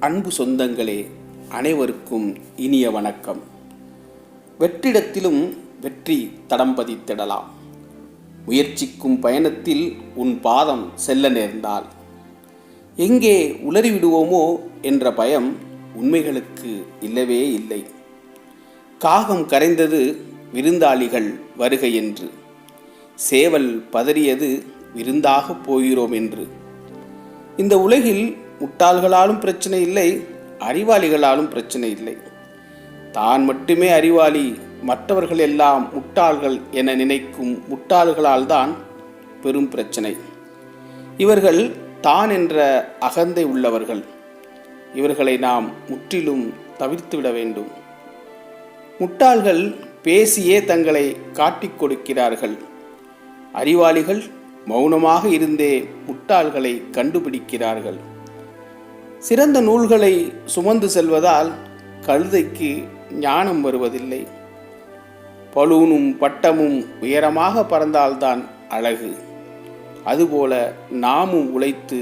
அன்பு சொந்தங்களே, அனைவருக்கும் இனிய வணக்கம். வெற்றிடத்திலும் வெற்றி தடம் பதித்திடலாம். முயற்சிக்கும் பயணத்தில் உன் பாதம் செல்ல நேர்ந்தால் எங்கே உளறிவிடுவோமோ என்ற பயம் உண்மைகளுக்கு இல்லவே இல்லை. காகம் கரைந்தது விருந்தாளிகள் வருகை என்று, சேவல் பதறியது விருந்தாக போகிறோம் என்று. இந்த உலகில் முட்டாள்களாலும் பிரச்சனை இல்லை, அறிவாளிகளாலும் பிரச்சனை இல்லை. தான் மட்டுமே அறிவாளி, மற்றவர்கள் எல்லாம் முட்டாள்கள் என நினைக்கும் முட்டாள்களால் தான் பெரும் பிரச்சனை. இவர்கள் தான் என்ற அகந்தை உள்ளவர்கள். இவர்களை நாம் முற்றிலும் தவிர்த்துவிட வேண்டும். முட்டாள்கள் பேசியே தங்களை காட்டிக் கொடுக்கிறார்கள். அறிவாளிகள் மௌனமாக இருந்தே முட்டாள்களை கண்டுபிடிக்கிறார்கள். சிறந்த நூல்களை சுமந்து செல்வதால் கழுதைக்கு ஞானம் வருவதில்லை. பலூனும் பட்டமும் உயரமாக பறந்தால்தான் அழகு. அதுபோல நாமும் உழைத்து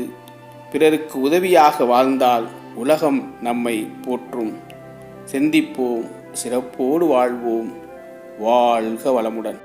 பிறருக்கு உதவியாக வாழ்ந்தால் உலகம் நம்மை போற்றும். சிந்திப்போம், சிறப்போடு வாழ்வோம். வாழ்க வளமுடன்.